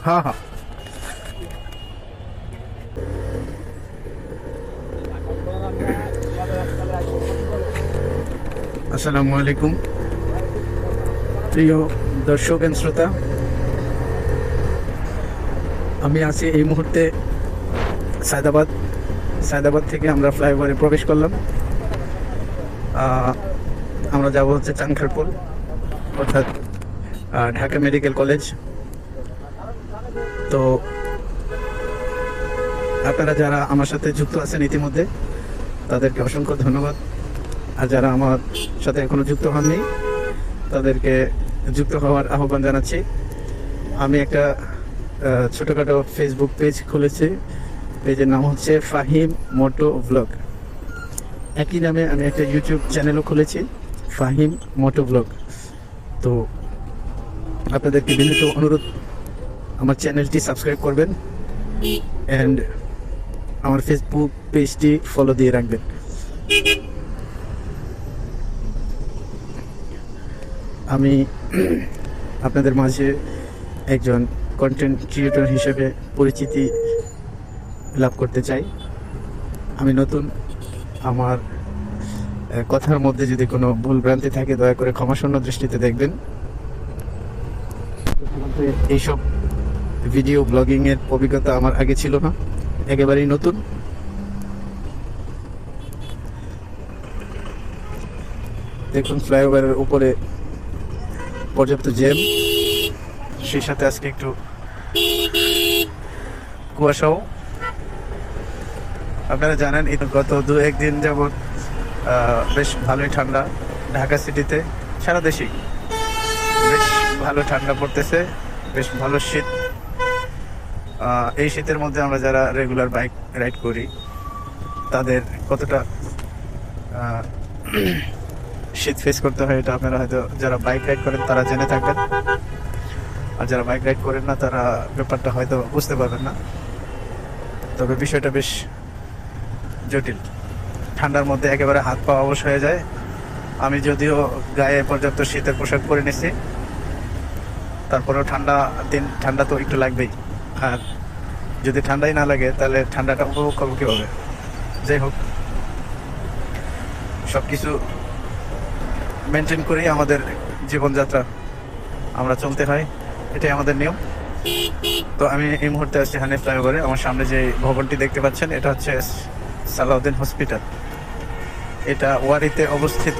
हाँ हाँ। আসসালামু আলাইকুম প্রিয় দর্শক এন্ড শ্রোতা, আমি আছি এই মুহূর্তে সায়দাবাদ থেকে আমরা ফ্লাইওভারে প্রবেশ করলাম। আমরা যাব হচ্ছে চানখারপুল, অর্থাৎ ঢাকা মেডিকেল কলেজ। তো আপনারা যারা আমার সাথে যুক্ত আছেন ইতিমধ্যে, তাদেরকে অসংখ্য ধন্যবাদ। আর যারা আমার সাথে এখনো যুক্ত হননি, তাদেরকে যুক্ত হওয়ার আহ্বান জানাচ্ছি। আমি একটা ছোটোখাটো ফেসবুক পেজ খুলেছি। পেজের নাম হচ্ছে ফাহিম মোটো ব্লগ। একই নামে আমি একটা ইউটিউব চ্যানেলও খুলেছি, ফাহিম মোটো ব্লগ। তো আপনাদেরকে বিনীত অনুরোধ, আমার চ্যানেলটি সাবস্ক্রাইব করবেন অ্যান্ড আমার ফেসবুক পেজটি ফলো দিয়ে রাখবেন। আমি আপনাদের মাঝে একজন কন্টেন্ট ক্রিয়েটর হিসেবে পরিচিতি লাভ করতে চাই। আমি নতুন, আমার কথার মধ্যে যদি কোনো ভুল ভ্রান্তি থাকে দয়া করে ক্ষমাশূন্য দৃষ্টিতে দেখবেন। এইসব ভিডিও ব্লগিংয়ের অভিজ্ঞতা আমার আগে ছিল না, একেবারেই নতুন। দেখুন ফ্লাইওভারের উপরে পর্যাপ্ত জ্যাম, সেই সাথে আজকে একটু কুয়াশাও। আপনারা জানেন গত 2-1 দিন যাবৎ বেশ ভালোই ঠান্ডা ঢাকা সিটিতে, সারা দেশেই বেশ ভালো ঠান্ডা পড়তেছে, বেশ ভালো শীত। এই শীতের মধ্যে আমরা যারা রেগুলার বাইক রাইড করি, তাদের কতটা শীত ফেস করতে হয় এটা আপনারা হয়তো যারা বাইক রাইড করেন তারা জেনে থাকবেন, আর যারা বাইক রাইড করেন না তারা ব্যাপারটা হয়তো বুঝতে পারবেন না। তবে বিষয়টা বেশ জটিল। ঠান্ডার মধ্যে একেবারে হাত পা অবশ হয়ে যায়। আমি যদিও গায়ে পর্যাপ্ত শীতের পোশাক পরে নিছি, তারপরেও ঠান্ডা তো একটু লাগবেই। আর যদি ঠান্ডাই না লাগে তাহলে ঠান্ডাটা উপভোগ করবো কীভাবে? যাই হোক, সব কিছু মেনটেন করেই আমাদের জীবনযাত্রা আমরা চলতে হয়, এটাই আমাদের নিয়ম। তো আমি এই মুহূর্তে আসছি হানিফ ফ্লাইওভারে। আমার সামনে যে ভবনটি দেখতে পাচ্ছেন, এটা হচ্ছে সালাউদ্দিন হসপিটাল। এটা ওয়ারিতে অবস্থিত।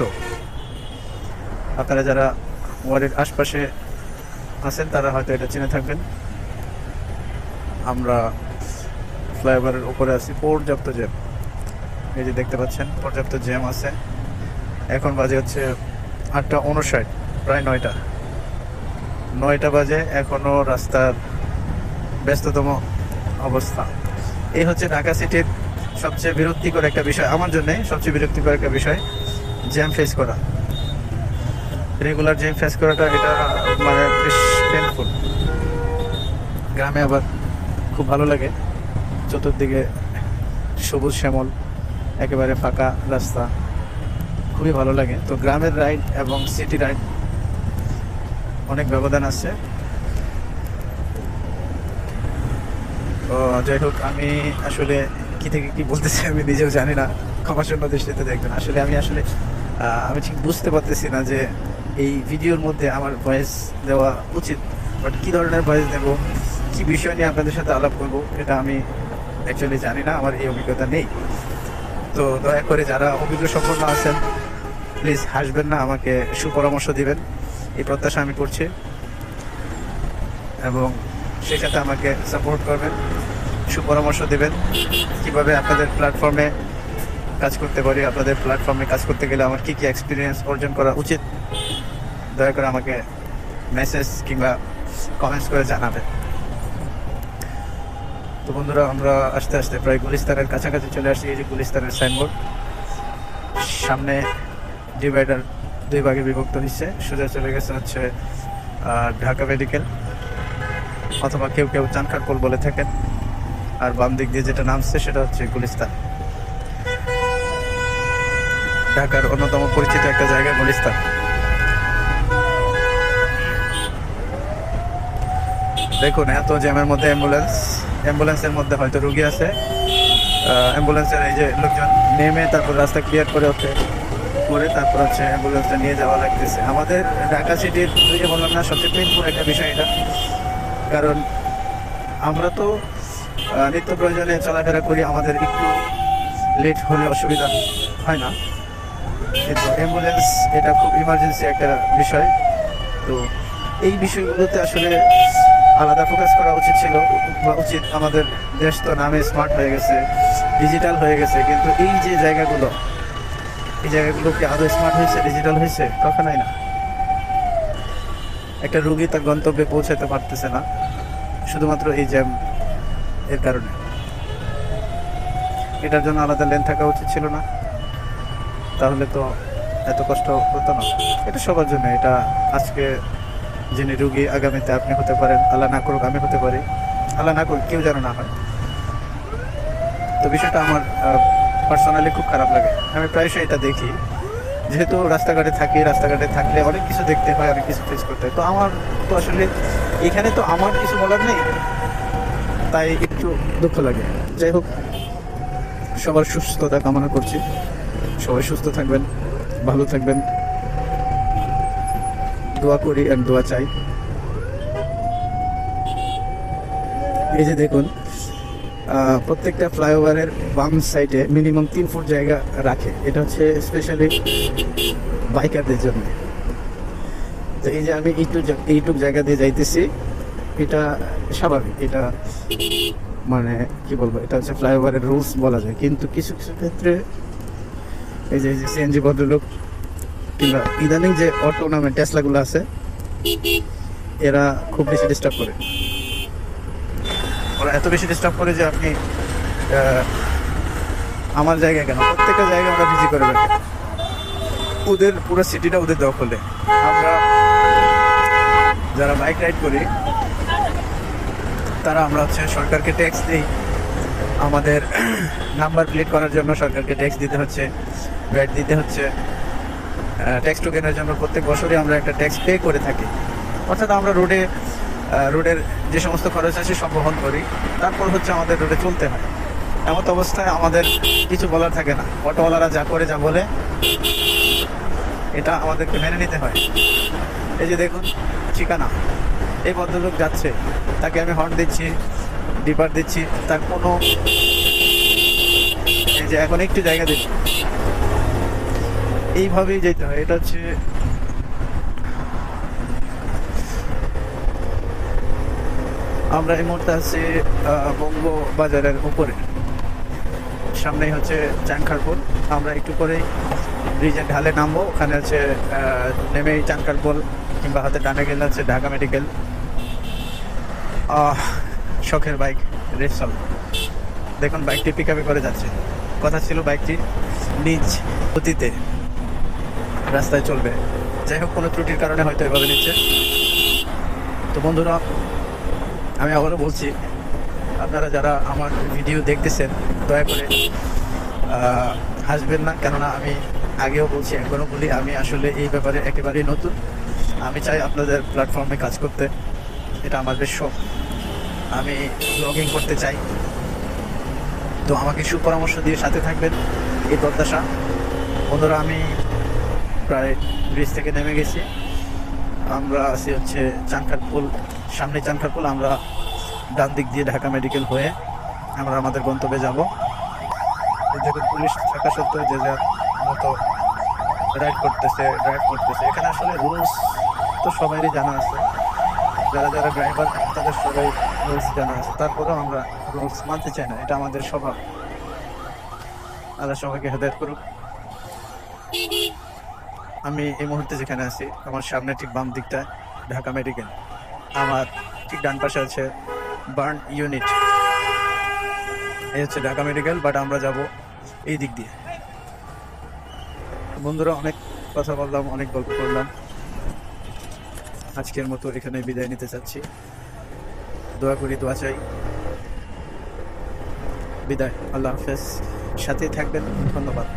আপনারা যারা ওয়ারির আশপাশে আছেন তারা হয়তো এটা চিনে থাকবেন। আমরা ফ্লাইওভারের উপরে আছি, পর্যাপ্ত জ্যাম। এই যে দেখতে পাচ্ছেন পর্যাপ্ত জ্যাম আছে। এখন বাজে হচ্ছে 8:59, প্রায় 9টা বাজে, এখনো রাস্তার ব্যস্ততম অবস্থা। এই হচ্ছে ঢাকা সিটির সবচেয়ে বিরক্তিকর একটা বিষয়, আমার জন্য সবচেয়ে বিরক্তিকর একটা বিষয়, জ্যাম ফেস করা। রেগুলার জ্যাম ফেস করাটা এটা মানে বেশ পেনফুল। গ্রামে আবার খুব ভালো লাগে, চতুর্দিকে সবুজ শ্যামল, একেবারে ফাঁকা রাস্তা, খুবই ভালো লাগে। তো গ্রামের রাইড এবং সিটি রাইড অনেক ব্যবধান আছে। তো যাই হোক, আমি আসলে কি থেকে কি বলতেছি আমি নিজেও জানি না, ক্ষমাশূন্য দৃষ্টিতে দেখবেন। আমি ঠিক বুঝতে পারতেছি না যে এই ভিডিওর মধ্যে আমার ভয়েস দেওয়া উচিত, বাট কী ধরনের ভয়েস দেবো, কী বিষয় নিয়ে আপনাদের সাথে আলাপ করবো, এটা আমি অ্যাকচুয়ালি জানি না, আমার এই অভিজ্ঞতা নেই। তো দয়া করে যারা অভিজ্ঞ সম্পন্ন আছেন প্লিজ হাসবেন না, আমাকে সুপরামর্শ দিবেন, এই প্রত্যাশা আমি করছি। এবং সেই সাথে আমাকে সাপোর্ট করবেন, সুপরামর্শ দেবেন কীভাবে আপনাদের প্ল্যাটফর্মে কাজ করতে পারি। আপনাদের প্ল্যাটফর্মে কাজ করতে গেলে আমার কী কী এক্সপিরিয়েন্স অর্জন করা উচিত, দয়া করে আমাকে মেসেজ কিংবা কমেন্টস করে জানাবেন। তো বন্ধুরা, আমরা আস্তে আস্তে প্রায় গুলিস্তানের কাছাকাছি চলে আসছি। এই যে গুলিস্তানের সাইনবোর্ড, সামনে ডিভাইডার 2 ভাগে বিভক্ত হচ্ছে। সোজা চলে গেছে হচ্ছে ঢাকা মেডিকেল, অথবা কেউ কেউ চানখারপুল বলে থাকেন। আর বাম দিক দিয়ে যেটা নামছে সেটা হচ্ছে গুলিস্তান। ঢাকার অন্যতম পরিচিত একটা জায়গা গুলিস্তান। দেখুন এত জ্যামের মধ্যে অ্যাম্বুলেন্সের মধ্যে হয়তো রুগী আছে, অ্যাম্বুলেন্সের এই যে লোকজন নেমে তারপর রাস্তা ক্লিয়ার করে করে তারপর হচ্ছে অ্যাম্বুলেন্সটা নিয়ে যাওয়া লাগতেছে। আমাদের ঢাকা সিটির যে বললাম না, সবচেয়ে পেইনফুল একটা বিষয় এটা, কারণ আমরা তো নিত্য প্রয়োজনে চলাফেরা করি, আমাদের একটু লেট হলে অসুবিধা হয় না, কিন্তু অ্যাম্বুলেন্স এটা খুব ইমার্জেন্সি একটা বিষয়। তো এই বিষয়গুলোতে আসলে আলাদা ফোকাস করা উচিত ছিল বা উচিত। আমাদের দেশ তো নামে স্মার্ট হয়ে গেছে, ডিজিটাল হয়ে গেছে, কিন্তু এই যে জায়গাগুলো, এই জায়গাগুলো কি আদৌ স্মার্ট হয়েছে, ডিজিটাল হয়েছে? কখনোই না। একটা রুগী তার গন্তব্যে পৌঁছাতে পারতেছে না শুধুমাত্র এই জ্যাম এর কারণে। এটার জন্য আলাদা লেন থাকা উচিত ছিল না, তাহলে তো এত কষ্ট হতো না। এটা সবার জন্য, এটা আজকে যিনি রুগী আগামীতে আপনি হতে পারেন, আল্লাহ না করুক আমি হতে পারি, আল্লাহ না করুক কেউ যেন না হয়। তো বিষয়টা আমার পার্সোনালি খুব খারাপ লাগে। আমি প্রায়শই এটা দেখি, যেহেতু রাস্তাঘাটে থাকি, রাস্তাঘাটে থাকলে অনেক কিছু দেখতে হয়, অনেক কিছু ফেস করতে হয়। তো আমার তো আসলে এখানে তো আমার কিছু বলার নেই, তাই একটু দুঃখ লাগে। যাই হোক, সবার সুস্থতা কামনা করছি, সবাই সুস্থ থাকবেন, ভালো থাকবেন, দোয়া করি আর দোয়া চাই। এই যে দেখুন, প্রত্যেকটা ফ্লাইওভারের বাম সাইডে মিনিমাম 3 ফুট জায়গা রাখে, এটা হচ্ছে স্পেশালি বাইকারদের জন্য। তো এই যে আমি এইটুক জায়গা দিয়ে যাইতেছি, এটা স্বাভাবিক, এটা মানে কি বলবো, এটা হচ্ছে ফ্লাইওভারের রুলস বলা যায়। কিন্তু কিছু কিছু ক্ষেত্রে এই যে সিএনজি ভদ্রলোক কিংবা ইদানিং যে অটো নামে টেসলাগুলো আছে, এরা খুব বেশি ডিস্টার্ব করে। ওরা এত বেশি ডিস্টার্ব করে যে আপনি আমার জায়গায় কেন, প্রত্যেকটা জায়গায় আমরা বিজি করে রাখি, ওদের পুরো সিটিটা ওদের দখলে। আমরা যারা বাইক রাইড করি তারা আমরা হচ্ছে সরকারকে ট্যাক্স দিই, আমাদের নাম্বার প্লেট করার জন্য সরকারকে ট্যাক্স দিতে হচ্ছে, ভ্যাট দিতে হচ্ছে, ট্যাক্স টোকেনের জন্য প্রত্যেক বছরই আমরা একটা ট্যাক্স পে করে থাকি। অর্থাৎ আমরা রোডের যে সমস্ত খরচ আছে সব বহন করি, তারপর হচ্ছে আমাদের রোডে চলতে হয়। এমত অবস্থায় আমাদের কিছু বলার থাকে না, অটোওয়ালারা যা করে যা বলে এটা আমাদেরকে মেনে নিতে হয়। এই যে দেখুন ঠিকানা, এই ভদ্রলোক যাচ্ছে, তাকে আমি হর্ন দিচ্ছি, ডিপার দিচ্ছি, তার কোনো এই যে এখন একটু জায়গা দিচ্ছি, এইভাবেই যেতে হয়। এটা হচ্ছে আমরা এই মুহূর্তে আছি বঙ্গ বাজারের উপরে, সামনেই হচ্ছে চানখারপুল। আমরা একটু পরেই ব্রিজের ঢালে নামবো, ওখানে হচ্ছে নেমেই চানখারপুল, কিংবা হাতে ডানে গেলে হচ্ছে ঢাকা মেডিকেল। শখের বাইক রেপসল, দেখুন বাইকটি পিক আপে করে যাচ্ছে। কথা ছিল বাইকটি নিজ গতিতে রাস্তায় চলবে, যাই হোক কোনো ত্রুটির কারণে হয়তো এভাবে নিচ্ছে। তো বন্ধুরা, আমি আবারও বলছি, আপনারা যারা আমার ভিডিও দেখতেছেন দয়া করে হাসবেন না, কেননা আমি আগেও বলছি এখনও বলি, আমি আসলে এই ব্যাপারে একেবারেই নতুন। আমি চাই আপনাদের প্ল্যাটফর্মে কাজ করতে, এটা আমার বেশ শখ। আমি ব্লগিং করতে চাই, তো আমাকে সুপরামর্শ দিয়ে সাথে থাকবেন, এই প্রত্যাশা। বন্ধুরা, আমি প্রায় ব্রিজ থেকে নেমে গেছি, আমরা আছি হচ্ছে চানখারপুল, সামনে চানখারপুল। আমরা ডান দিক দিয়ে ঢাকা মেডিকেল হয়ে আমরা আমাদের গন্তব্যে যাব। দেখুন পুলিশ থাকা সত্ত্বেও যে যার মতো ড্রাইভ করতেছে। এখানে আসলে রুলস তো সবারই জানা আছে, যারা যারা ড্রাইভার তাদের সবাই রুলস জানা আছে, তারপরেও আমরা রুলস মানতে চাই না, এটা আমাদের স্বভাব। আল্লাহ সবাইকে হেদায়েত করুক। আমি এই মুহূর্তে যেখানে আছি, আমার সামনে ঠিক বাম দিকটা ঢাকা মেডিকেল, আমার ঠিক ডান পাশে আছে বার্ন ইউনিট। এই হচ্ছে ঢাকা মেডিকেল, বাট আমরা যাব এই দিক দিয়ে। বন্ধুরা, অনেক কথা বললাম, অনেক গল্প করলাম, আজকের মতো এখানে বিদায় নিতে চাচ্ছি। দোয়া করি, দোয়া চাই। বিদায়, আল্লাহ হাফেজ, সাথে থাকবেন, ধন্যবাদ।